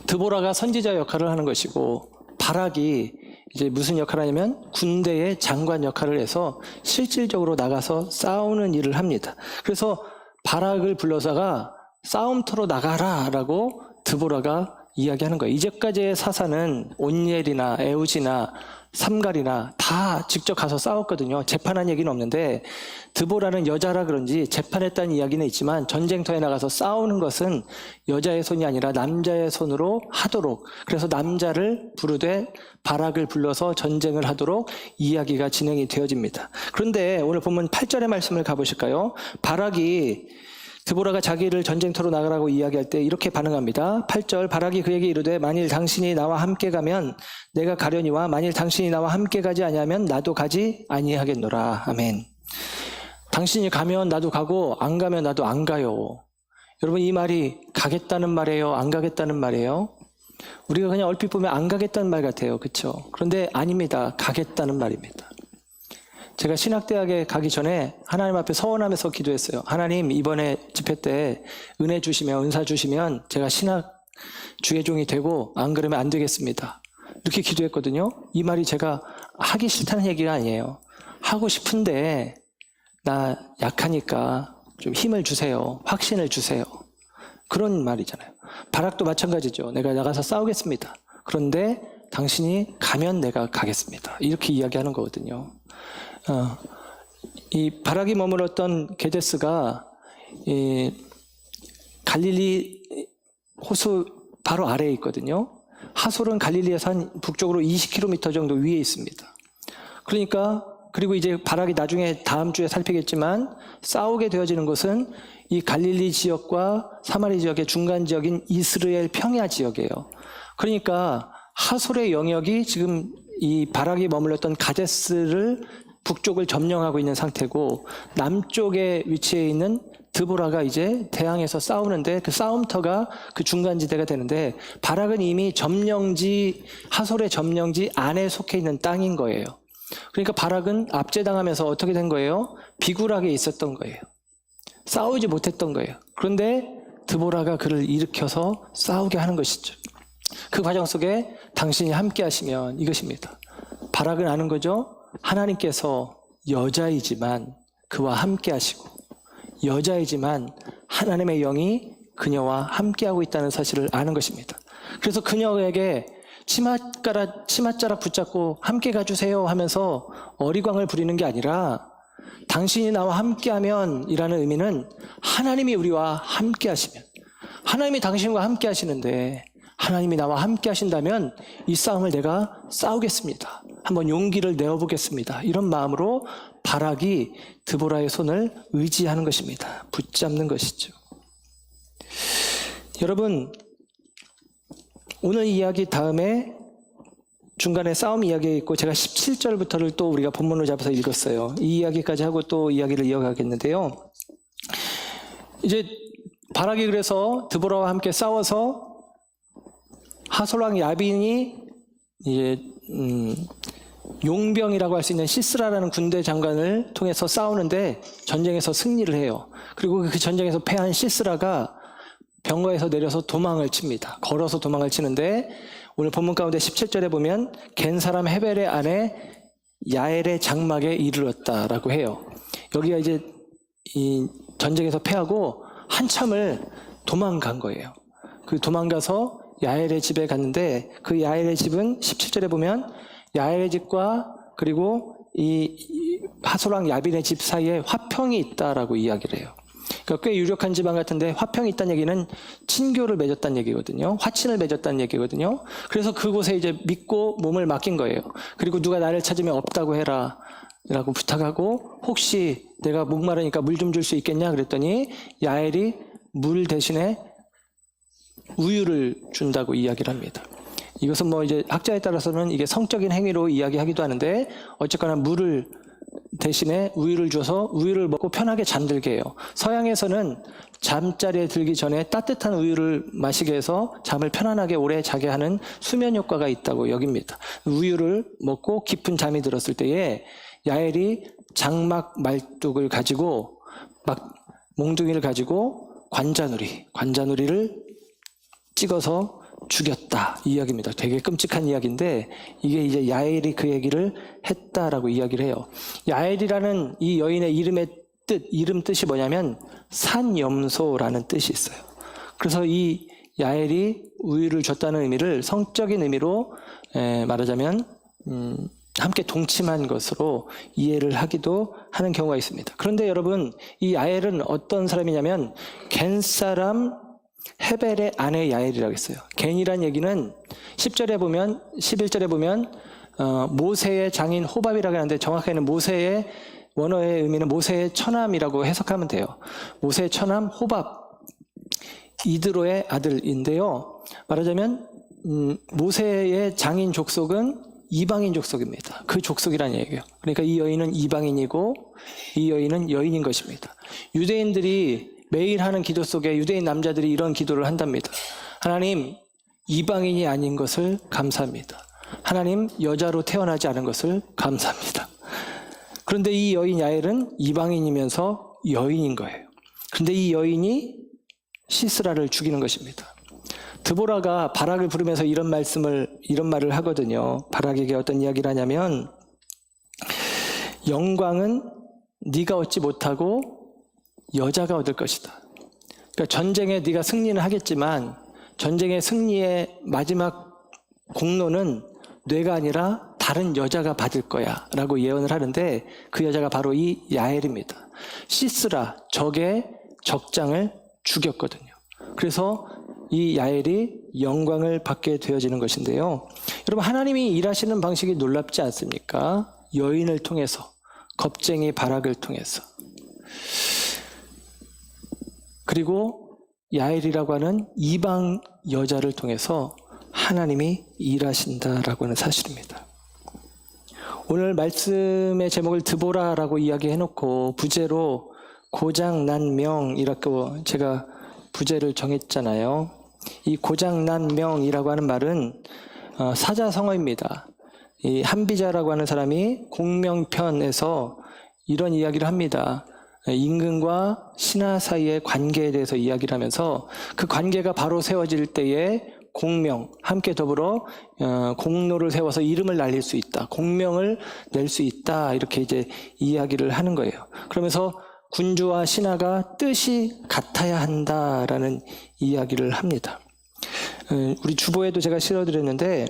드보라가 선지자 역할을 하는 것이고 바락이 이제 무슨 역할을 하냐면 군대의 장관 역할을 해서 실질적으로 나가서 싸우는 일을 합니다. 그래서 바락을 불러다가 싸움터로 나가라라고 드보라가 이야기하는 거예요. 이제까지의 사사는 온니엘이나 에우지나 삼갈이나 다 직접 가서 싸웠거든요. 재판한 얘기는 없는데 드보라는 여자라 그런지 재판했다는 이야기는 있지만 전쟁터에 나가서 싸우는 것은 여자의 손이 아니라 남자의 손으로 하도록 그래서 남자를 부르되 바락을 불러서 전쟁을 하도록 이야기가 진행이 되어집니다. 그런데 오늘 보면 8절의 말씀을 가보실까요? 바락이 드보라가 자기를 전쟁터로 나가라고 이야기할 때 이렇게 반응합니다. 8절 바락이 그에게 이르되 만일 당신이 나와 함께 가면 내가 가려니와 만일 당신이 나와 함께 가지 아니하면 나도 가지 아니하겠노라. 아멘. 당신이 가면 나도 가고 안 가면 나도 안 가요. 여러분 이 말이 가겠다는 말이에요? 안 가겠다는 말이에요? 우리가 그냥 얼핏 보면 안 가겠다는 말 같아요. 그렇죠? 그런데 아닙니다. 가겠다는 말입니다. 제가 신학대학에 가기 전에 하나님 앞에 서원하면서 기도했어요. 하나님 이번에 집회 때 은혜 주시면 은사 주시면 제가 신학 주의 종이 되고 안 그러면 안 되겠습니다. 이렇게 기도했거든요. 이 말이 제가 하기 싫다는 얘기가 아니에요. 하고 싶은데 나 약하니까 좀 힘을 주세요. 확신을 주세요. 그런 말이잖아요. 바락도 마찬가지죠. 내가 나가서 싸우겠습니다. 그런데 당신이 가면 내가 가겠습니다. 이렇게 이야기하는 거거든요. 이 바락이 머물렀던 게데스가 이 갈릴리 호수 바로 아래에 있거든요. 하솔은 갈릴리에서 한 북쪽으로 20km 정도 위에 있습니다. 그러니까 그리고 이제 바락이 나중에 다음 주에 살피겠지만 싸우게 되어지는 것은 이 갈릴리 지역과 사마리 지역의 중간 지역인 이스라엘 평야 지역이에요. 그러니까 하솔의 영역이 지금 이 바락이 머물렀던 가데스를 북쪽을 점령하고 있는 상태고 남쪽에 위치해 있는 드보라가 이제 대항해서 싸우는데 그 싸움터가 그 중간지대가 되는데 바락은 이미 점령지 하솔의 점령지 안에 속해 있는 땅인 거예요. 그러니까 바락은 압제당하면서 어떻게 된 거예요? 비굴하게 있었던 거예요. 싸우지 못했던 거예요. 그런데 드보라가 그를 일으켜서 싸우게 하는 것이죠. 그 과정 속에 당신이 함께 하시면 이것입니다. 바락은 아는 거죠. 하나님께서 여자이지만 그와 함께 하시고 여자이지만 하나님의 영이 그녀와 함께하고 있다는 사실을 아는 것입니다. 그래서 그녀에게 치맛자락 붙잡고 함께 가주세요 하면서 어리광을 부리는 게 아니라 당신이 나와 함께하면 이라는 의미는 하나님이 우리와 함께 하시면 하나님이 당신과 함께 하시는데 하나님이 나와 함께 하신다면 이 싸움을 내가 싸우겠습니다. 한번 용기를 내어보겠습니다. 이런 마음으로 바락이 드보라의 손을 의지하는 것입니다. 붙잡는 것이죠. 여러분 오늘 이야기 다음에 중간에 싸움 이야기가 있고 제가 17절부터를 또 우리가 본문으로 잡아서 읽었어요. 이 이야기까지 하고 또 이야기를 이어가겠는데요. 이제 바락이 그래서 드보라와 함께 싸워서 하솔왕 야빈이 이제 용병이라고 할 수 있는 시스라라는 군대 장관을 통해서 싸우는데 전쟁에서 승리를 해요. 그리고 그 전쟁에서 패한 시스라가 병거에서 내려서 도망을 칩니다. 걸어서 도망을 치는데 오늘 본문 가운데 17절에 보면 겐 사람 헤벨의 아내 야엘의 장막에 이르렀다라고 해요. 여기가 이제 이 전쟁에서 패하고 한참을 도망간 거예요. 그 도망가서 야엘의 집에 갔는데 그 야엘의 집은 17절에 보면 야엘의 집과 그리고 이 하솔왕 야빈의 집 사이에 화평이 있다라고 이야기를 해요. 그러니까 꽤 유력한 지방 같은데 화평이 있다는 얘기는 친교를 맺었다는 얘기거든요. 화친을 맺었다는 얘기거든요. 그래서 그곳에 이제 믿고 몸을 맡긴 거예요. 그리고 누가 나를 찾으면 없다고 해라 라고 부탁하고 혹시 내가 목마르니까 물 좀 줄 수 있겠냐 그랬더니 야엘이 물 대신에 우유를 준다고 이야기를 합니다. 이것은 뭐 이제 학자에 따라서는 이게 성적인 행위로 이야기하기도 하는데 어쨌거나 물을 대신에 우유를 줘서 우유를 먹고 편하게 잠들게 해요. 서양에서는 잠자리에 들기 전에 따뜻한 우유를 마시게 해서 잠을 편안하게 오래 자게 하는 수면 효과가 있다고 여깁니다. 우유를 먹고 깊은 잠이 들었을 때에 야엘이 장막 말뚝을 가지고 몽둥이를 가지고 관자놀이를 찍어서 죽였다 이 이야기입니다. 되게 끔찍한 이야기인데 이게 이제 야엘이 그 얘기를 했다라고 이야기를 해요. 야엘이라는 이 여인의 이름 뜻이 뭐냐면 산염소라는 뜻이 있어요. 그래서 이 야엘이 우유를 줬다는 의미를 성적인 의미로 말하자면 함께 동침한 것으로 이해를 하기도 하는 경우가 있습니다. 그런데 여러분 이 야엘은 어떤 사람이냐면 겐 사람 헤벨의 아내 야엘이라고 했어요. 겐이란 얘기는 10절에 보면 11절에 보면 모세의 장인 호밥이라고 하는데 정확하게는 모세의 원어의 의미는 모세의 처남이라고 해석하면 돼요. 모세의 처남 호밥, 이드로의 아들인데요. 말하자면 모세의 장인 족속은 이방인 족속입니다. 그 족속이라는 얘기예요. 그러니까 이 여인은 이방인이고 이 여인은 여인인 것입니다. 유대인들이 매일 하는 기도 속에 유대인 남자들이 이런 기도를 한답니다. 하나님, 이방인이 아닌 것을 감사합니다. 하나님, 여자로 태어나지 않은 것을 감사합니다. 그런데 이 여인 야엘은 이방인이면서 여인인 거예요. 그런데 이 여인이 시스라를 죽이는 것입니다. 드보라가 바락을 부르면서 이런 말을 하거든요. 바락에게 어떤 이야기를 하냐면, 영광은 네가 얻지 못하고 여자가 얻을 것이다. 그러니까 전쟁에 네가 승리는 하겠지만 전쟁의 승리의 마지막 공로는 뇌가 아니라 다른 여자가 받을 거야 라고 예언을 하는데, 그 여자가 바로 이 야엘입니다. 시스라, 적의 적장을 죽였거든요. 그래서 이 야엘이 영광을 받게 되어지는 것인데요. 여러분, 하나님이 일하시는 방식이 놀랍지 않습니까? 여인을 통해서, 겁쟁이 바락을 통해서, 그리고 야엘이라고 하는 이방 여자를 통해서 하나님이 일하신다라고 하는 사실입니다. 오늘 말씀의 제목을 드보라라고 이야기해놓고 부제로 고장난명이라고 제가 부제를 정했잖아요. 이 고장난명이라고 하는 말은 사자성어입니다. 이 한비자라고 하는 사람이 공명편에서 이런 이야기를 합니다. 임금과 신하 사이의 관계에 대해서 이야기를 하면서 그 관계가 바로 세워질 때에 공명, 함께 더불어 공로를 세워서 이름을 날릴 수 있다, 공명을 낼 수 있다, 이렇게 이제 이야기를 하는 거예요. 그러면서 군주와 신하가 뜻이 같아야 한다라는 이야기를 합니다. 우리 주보에도 제가 실어드렸는데,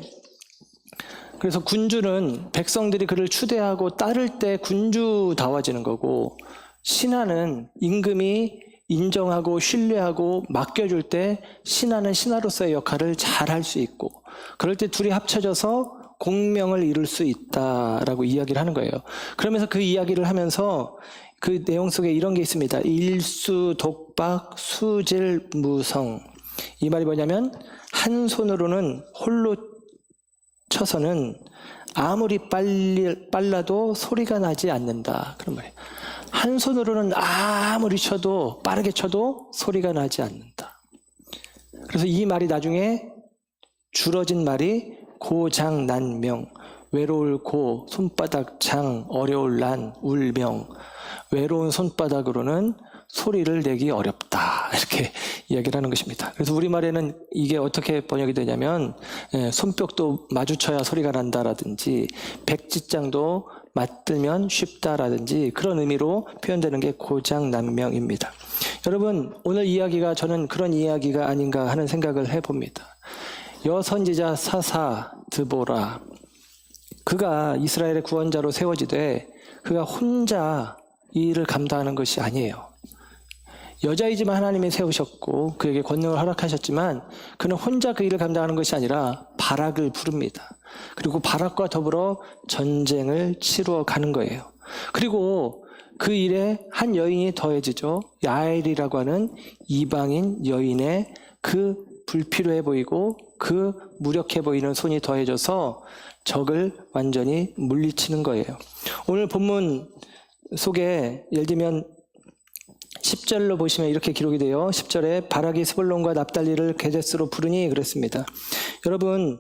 그래서 군주는 백성들이 그를 추대하고 따를 때 군주다워지는 거고, 신하는 임금이 인정하고 신뢰하고 맡겨줄 때 신하는 신하로서의 역할을 잘 할 수 있고, 그럴 때 둘이 합쳐져서 공명을 이룰 수 있다라고 이야기를 하는 거예요. 그러면서 그 이야기를 하면서 그 내용 속에 이런 게 있습니다. 일수 독박 수질 무성. 이 말이 뭐냐면, 한 손으로는 홀로 쳐서는 아무리 빨라도 소리가 나지 않는다, 그런 말이에요. 한 손으로는 아무리 쳐도, 빠르게 쳐도 소리가 나지 않는다. 그래서 이 말이 나중에 줄어진 말이 고장난명, 외로울 고, 손바닥 장, 어려울 난, 울명. 외로운 손바닥으로는 소리를 내기 어렵다, 이렇게 이야기를 하는 것입니다. 그래서 우리말에는 이게 어떻게 번역이 되냐면, 손뼉도 마주쳐야 소리가 난다라든지, 백지장도 맞들면 쉽다라든지, 그런 의미로 표현되는 게 고장난명입니다. 여러분, 오늘 이야기가 저는 그런 이야기가 아닌가 하는 생각을 해봅니다. 여선지자 사사 드보라, 그가 이스라엘의 구원자로 세워지되 그가 혼자 이 일을 감당하는 것이 아니에요. 여자이지만 하나님이 세우셨고 그에게 권능을 허락하셨지만 그는 혼자 그 일을 감당하는 것이 아니라 바락을 부릅니다. 그리고 바락과 더불어 전쟁을 치루어 가는 거예요. 그리고 그 일에 한 여인이 더해지죠. 야엘이라고 하는 이방인 여인의 그 불필요해 보이고 그 무력해 보이는 손이 더해져서 적을 완전히 물리치는 거예요. 오늘 본문 속에 예를 들면 10절로 보시면 이렇게 기록이 돼요. 10절에 바락이 스불론과 납달리를 게데스로 부르니 그랬습니다. 여러분,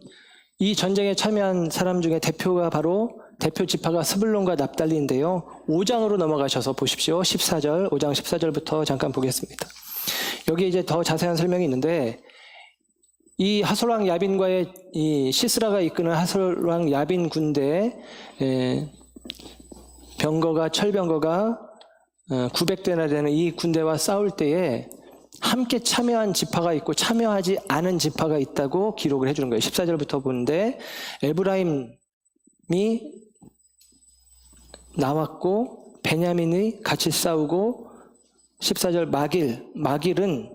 이 전쟁에 참여한 사람 중에 대표 지파가 스불론과 납달리인데요. 5장으로 넘어가셔서 보십시오. 14절, 5장 14절부터 잠깐 보겠습니다. 여기 이제 더 자세한 설명이 있는데, 이 하솔왕 야빈과의 이 시스라가 이끄는 하솔왕 야빈 군대에 철병거가 900대나 되는 이 군대와 싸울 때에 함께 참여한 지파가 있고 참여하지 않은 지파가 있다고 기록을 해주는 거예요. 14절부터 보는데, 에브라임이 나왔고 베냐민이 같이 싸우고, 14절 마길은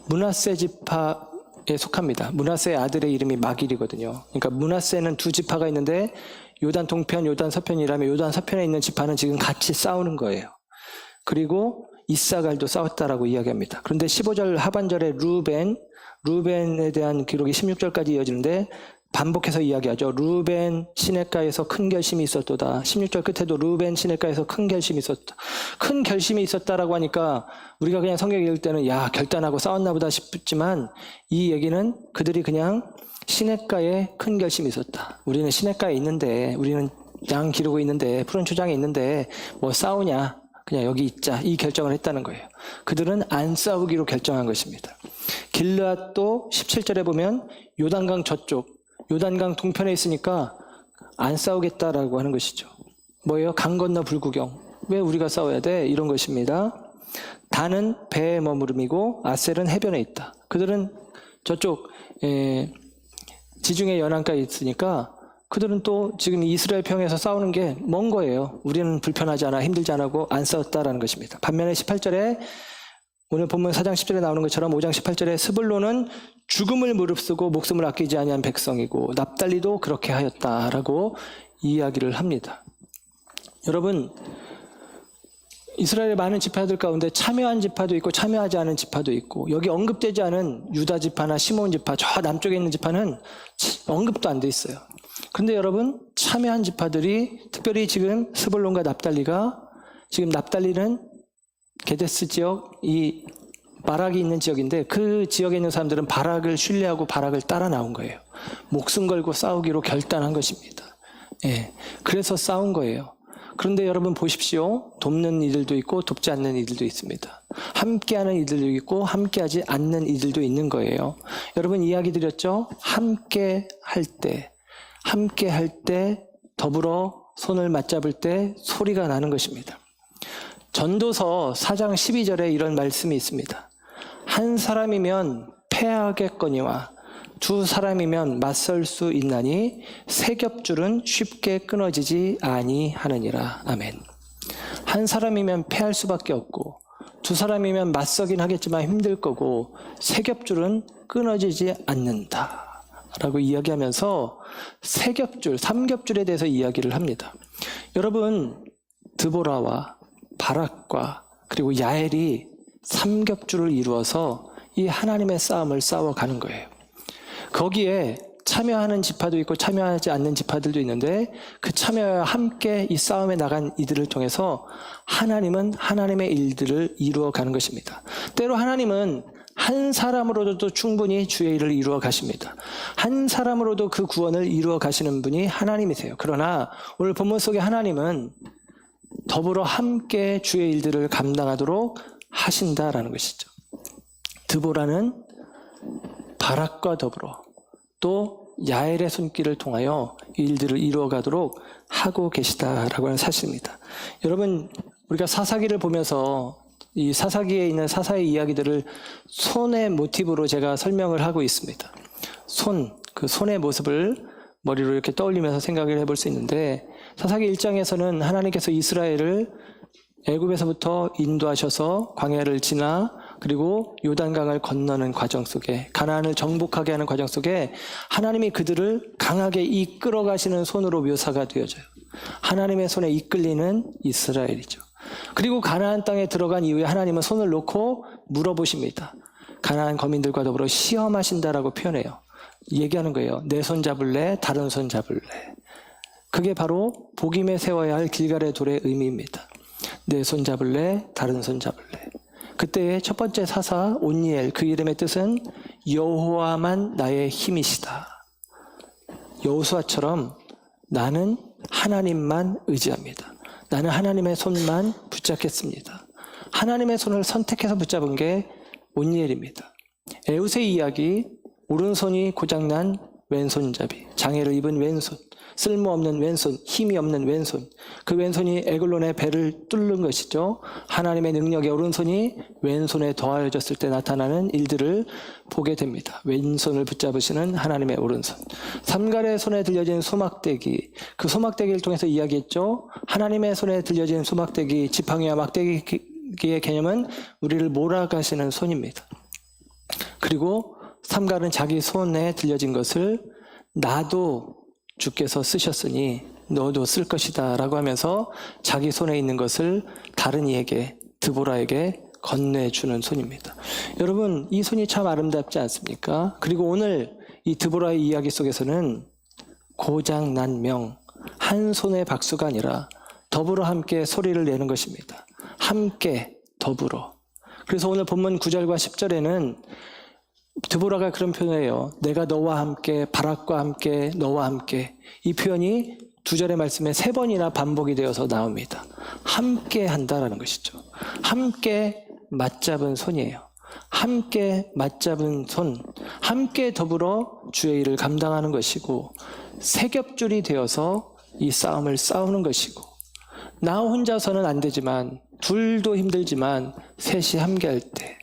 므낫세 지파의 속합니다. 므낫세의 아들의 이름이 마길이거든요. 그러니까 므낫세는 두 지파가 있는데 요단 동편, 요단 서편이라면 요단 서편에 있는 지파는 지금 같이 싸우는 거예요. 그리고 이사갈도 싸웠다라고 이야기합니다. 그런데 15절 하반절에 루벤에 대한 기록이 16절까지 이어지는데 반복해서 이야기하죠. 루벤 시냇가에서 큰 결심이 있었도다. 16절 끝에도 루벤 시냇가에서 큰 결심이 있었다. 큰 결심이 있었다라고 하니까 우리가 그냥 성경 읽을 때는 야, 결단하고 싸웠나 보다 싶지만 이 얘기는 그들이 그냥 시냇가에 큰 결심이 있었다. 우리는 시냇가에 있는데, 우리는 양 기르고 있는데, 푸른 초장에 있는데 뭐 싸우냐, 그냥 여기 있자, 이 결정을 했다는 거예요. 그들은 안 싸우기로 결정한 것입니다. 길르앗도 17절에 보면 요단강 저쪽, 요단강 동편에 있으니까 안 싸우겠다라고 하는 것이죠. 뭐예요? 강 건너 불구경. 왜 우리가 싸워야 돼? 이런 것입니다. 단은 배에 머무름이고 아셀은 해변에 있다. 그들은 저쪽 지중해 연안가에 있으니까 그들은 또 지금 이스라엘 평에서 싸우는 게 먼 거예요. 우리는 불편하지 않아, 힘들지 않고 안 싸웠다라는 것입니다. 반면에 18절에 오늘 본문 4장 10절에 나오는 것처럼 5장 18절에 스불론은 죽음을 무릅쓰고 목숨을 아끼지 아니한 백성이고 납달리도 그렇게 하였다라고 이야기를 합니다. 여러분, 이스라엘의 많은 지파들 가운데 참여한 지파도 있고 참여하지 않은 지파도 있고 여기 언급되지 않은 유다 지파나 시몬 지파, 저 남쪽에 있는 지파는 언급도 안 돼 있어요. 그런데 여러분, 참여한 지파들이 특별히 지금 스불론과 납달리가, 지금 납달리는 게데스 지역, 이 바락이 있는 지역인데 그 지역에 있는 사람들은 바락을 신뢰하고 바락을 따라 나온 거예요. 목숨 걸고 싸우기로 결단한 것입니다. 예, 그래서 싸운 거예요. 그런데 여러분 보십시오. 돕는 이들도 있고 돕지 않는 이들도 있습니다. 함께하는 이들도 있고 함께하지 않는 이들도 있는 거예요. 여러분 이야기 드렸죠? 함께할 때 더불어 손을 맞잡을 때 소리가 나는 것입니다. 전도서 4장 12절에 이런 말씀이 있습니다. 한 사람이면 패하겠거니와 두 사람이면 맞설 수 있나니 세 겹줄은 쉽게 끊어지지 아니하느니라. 아멘. 한 사람이면 패할 수밖에 없고 두 사람이면 맞서긴 하겠지만 힘들 거고 세 겹줄은 끊어지지 않는다 라고 이야기하면서 세 겹줄, 3겹줄에 대해서 이야기를 합니다. 여러분, 드보라와 바락과 그리고 야엘이 3겹줄을 이루어서 이 하나님의 싸움을 싸워가는 거예요. 거기에 참여하는 지파도 있고 참여하지 않는 지파들도 있는데 그 참여와 함께 이 싸움에 나간 이들을 통해서 하나님은 하나님의 일들을 이루어가는 것입니다. 때로 하나님은 한 사람으로도 충분히 주의 일을 이루어 가십니다. 한 사람으로도 그 구원을 이루어 가시는 분이 하나님이세요. 그러나 오늘 본문 속의 하나님은 더불어 함께 주의 일들을 감당하도록 하신다라는 것이죠. 드보라는 바락과 더불어 또 야엘의 손길을 통하여 이 일들을 이루어가도록 하고 계시다라고 하는 사실입니다. 여러분, 우리가 사사기를 보면서 이 사사기에 있는 사사의 이야기들을 손의 모티브로 제가 설명을 하고 있습니다. 그 손의 모습을 머리로 이렇게 떠올리면서 생각을 해볼 수 있는데 사사기 1장에서는 하나님께서 이스라엘을 애굽에서부터 인도하셔서 광야를 지나 그리고 요단강을 건너는 과정 속에 가나안을 정복하게 하는 과정 속에 하나님이 그들을 강하게 이끌어 가시는 손으로 묘사가 되어져요. 하나님의 손에 이끌리는 이스라엘이죠. 그리고 가나안 땅에 들어간 이후에 하나님은 손을 놓고 물어보십니다. 가나안 거민들과 더불어 시험하신다라고 표현해요. 얘기하는 거예요. 내 손 잡을래? 다른 손 잡을래? 그게 바로 복임에 세워야 할 길갈의 돌의 의미입니다. 내 손 잡을래? 다른 손 잡을래? 그때의 첫 번째 사사 온니엘, 그 이름의 뜻은 여호와만 나의 힘이시다. 여호수아처럼 나는 하나님만 의지합니다. 나는 하나님의 손만 붙잡겠습니다. 하나님의 손을 선택해서 붙잡은 게 온니엘입니다. 에웃의 이야기, 오른손이 고장난 왼손잡이, 장애를 입은 왼손, 쓸모없는 왼손, 힘이 없는 왼손, 그 왼손이 에글론의 배를 뚫는 것이죠. 하나님의 능력의 오른손이 왼손에 더하여졌을 때 나타나는 일들을 보게 됩니다. 왼손을 붙잡으시는 하나님의 오른손. 삼갈의 손에 들려진 소막대기, 그 소막대기를 통해서 이야기했죠. 하나님의 손에 들려진 소막대기, 지팡이와 막대기의 개념은 우리를 몰아가시는 손입니다. 그리고 삼갈은 자기 손에 들려진 것을 나도 주께서 쓰셨으니 너도 쓸 것이다 라고 하면서 자기 손에 있는 것을 다른 이에게, 드보라에게 건네주는 손입니다. 여러분, 이 손이 참 아름답지 않습니까? 그리고 오늘 이 드보라의 이야기 속에서는 고장난명, 한 손의 박수가 아니라 더불어 함께 소리를 내는 것입니다. 함께, 더불어. 그래서 오늘 본문 9절과 10절에는 드보라가 그런 표현이에요. 내가 너와 함께, 바락과 함께, 너와 함께. 이 표현이 2절의 말씀에 3번이나 반복이 되어서 나옵니다. 함께 한다라는 것이죠. 함께 맞잡은 손이에요. 함께 맞잡은 손, 함께 더불어 주의 일을 감당하는 것이고, 세 겹줄이 되어서 이 싸움을 싸우는 것이고, 나 혼자서는 안 되지만, 둘도 힘들지만 셋이 함께 할 때,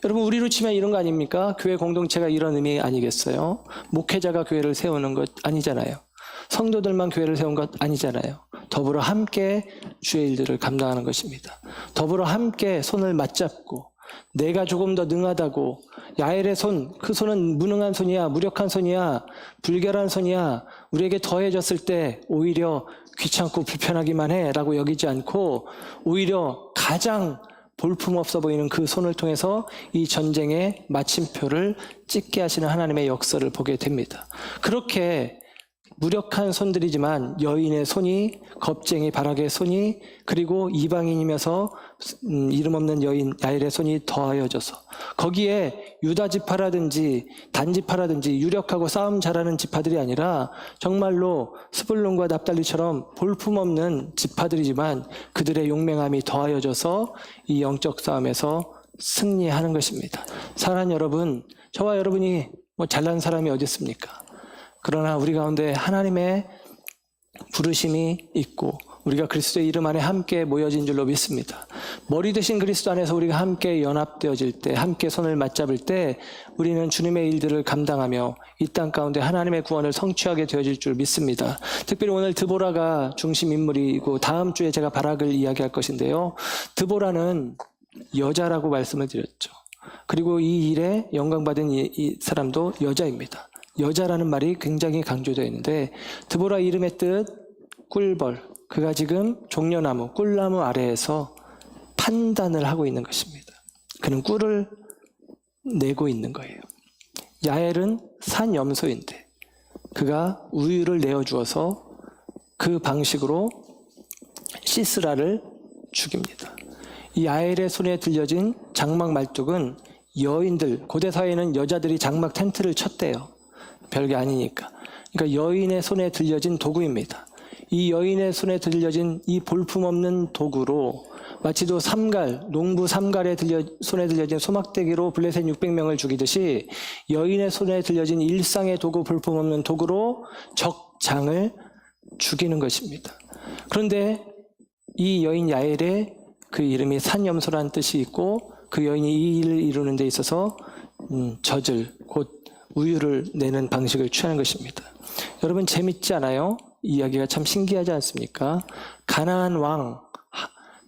여러분, 우리로 치면 이런 거 아닙니까? 교회 공동체가 이런 의미 아니겠어요? 목회자가 교회를 세우는 것 아니잖아요. 성도들만 교회를 세운 것 아니잖아요. 더불어 함께 주의 일들을 감당하는 것입니다. 더불어 함께 손을 맞잡고, 내가 조금 더 능하다고, 야엘의 손, 그 손은 무능한 손이야, 무력한 손이야, 불결한 손이야, 우리에게 더해졌을 때 오히려 귀찮고 불편하기만 해 라고 여기지 않고, 오히려 가장 볼품없어 보이는 그 손을 통해서 이 전쟁의 마침표를 찍게 하시는 하나님의 역사를 보게 됩니다. 그렇게 무력한 손들이지만 여인의 손이, 겁쟁이 바락의 손이, 그리고 이방인이면서 이름 없는 여인 야엘의 손이 더하여져서, 거기에 유다 지파라든지 단 지파라든지 유력하고 싸움 잘하는 지파들이 아니라 정말로 스불론과 납달리처럼 볼품없는 지파들이지만 그들의 용맹함이 더하여져서 이 영적 싸움에서 승리하는 것입니다. 사랑하는 여러분, 저와 여러분이 잘난 사람이 어디 있습니까? 그러나 우리 가운데 하나님의 부르심이 있고 우리가 그리스도의 이름 안에 함께 모여진 줄로 믿습니다. 머리 되신 그리스도 안에서 우리가 함께 연합되어질 때, 함께 손을 맞잡을 때 우리는 주님의 일들을 감당하며 이 땅 가운데 하나님의 구원을 성취하게 되어질 줄 믿습니다. 특별히 오늘 드보라가 중심 인물이고 다음 주에 제가 바락을 이야기할 것인데요. 드보라는 여자라고 말씀을 드렸죠. 그리고 이 일에 영광받은 이 사람도 여자입니다. 여자라는 말이 굉장히 강조되어 있는데, 드보라 이름의 뜻 꿀벌, 그가 지금 종려나무, 꿀나무 아래에서 판단을 하고 있는 것입니다. 그는 꿀을 내고 있는 거예요. 야엘은 산염소인데 그가 우유를 내어주어서 그 방식으로 시스라를 죽입니다. 이 야엘의 손에 들려진 장막 말뚝은 여인들, 고대 사회에는 여자들이 장막 텐트를 쳤대요. 별게 아니니까. 그러니까 여인의 손에 들려진 도구입니다. 이 여인의 손에 들려진 이 볼품없는 도구로 마치도 삼갈, 농부 삼갈에 손에 들려진 소막대기로 블레셋 600명을 죽이듯이 여인의 손에 들려진 일상의 도구, 볼품없는 도구로 적장을 죽이는 것입니다. 그런데 이 여인 야엘의 그 이름이 산염소라는 뜻이 있고, 그 여인이 이 일을 이루는 데 있어서 젖을, 곧 우유를 내는 방식을 취하는 것입니다. 여러분, 재밌지 않아요? 이 이야기가 참 신기하지 않습니까? 가나안 왕,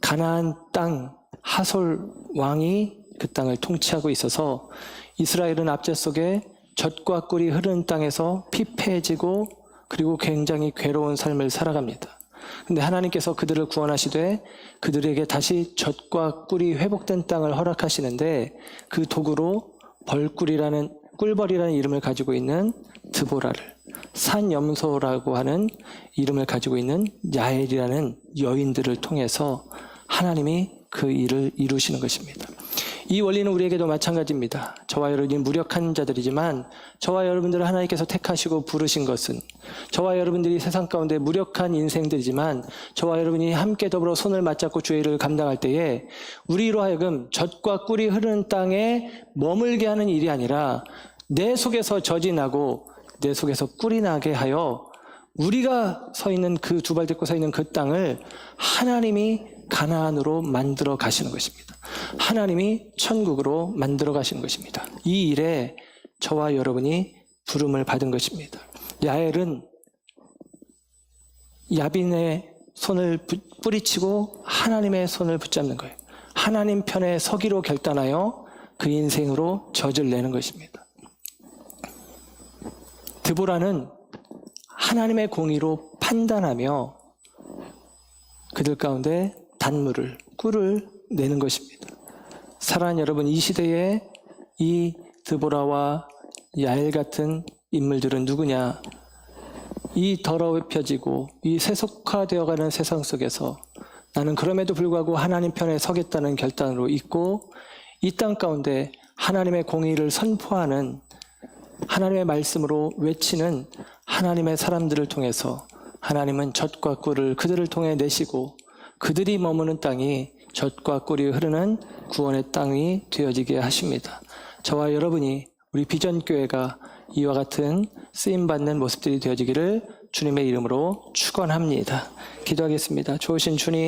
가나안 땅 하솔 왕이 그 땅을 통치하고 있어서 이스라엘은 압제 속에 젖과 꿀이 흐르는 땅에서 피폐해지고 그리고 굉장히 괴로운 삶을 살아갑니다. 근데 하나님께서 그들을 구원하시되 그들에게 다시 젖과 꿀이 회복된 땅을 허락하시는데, 그 도구로 꿀벌이라는 이름을 가지고 있는 드보라를, 산염소라고 하는 이름을 가지고 있는 야엘이라는 여인들을 통해서 하나님이 그 일을 이루시는 것입니다. 이 원리는 우리에게도 마찬가지입니다. 저와 여러분이 무력한 자들이지만 저와 여러분들을 하나님께서 택하시고 부르신 것은, 저와 여러분들이 세상 가운데 무력한 인생들이지만 저와 여러분이 함께 더불어 손을 맞잡고 주의 일을 감당할 때에 우리로 하여금 젖과 꿀이 흐르는 땅에 머물게 하는 일이 아니라 내 속에서 젖이 나고 내 속에서 꿀이 나게 하여 우리가 서 있는 그 두 발 딛고 서 있는 그 땅을 하나님이 가나안으로 만들어 가시는 것입니다. 하나님이 천국으로 만들어 가시는 것입니다. 이 일에 저와 여러분이 부름을 받은 것입니다. 야엘은 야빈의 손을 뿌리치고 하나님의 손을 붙잡는 거예요. 하나님 편에 서기로 결단하여 그 인생으로 젖을 내는 것입니다. 드보라는 하나님의 공의로 판단하며 그들 가운데 단물을, 꿀을 내는 것입니다. 사랑하는 여러분, 이 시대에 이 드보라와 야엘 같은 인물들은 누구냐? 이 더럽혀지고 이 세속화되어가는 세상 속에서 나는 그럼에도 불구하고 하나님 편에 서겠다는 결단으로 있고, 이 땅 가운데 하나님의 공의를 선포하는, 하나님의 말씀으로 외치는 하나님의 사람들을 통해서 하나님은 젖과 꿀을 그들을 통해 내시고 그들이 머무는 땅이 젖과 꿀이 흐르는 구원의 땅이 되어지게 하십니다. 저와 여러분이, 우리 비전교회가 이와 같은 쓰임받는 모습들이 되어지기를 주님의 이름으로 축원합니다. 기도하겠습니다. 좋으신 주님,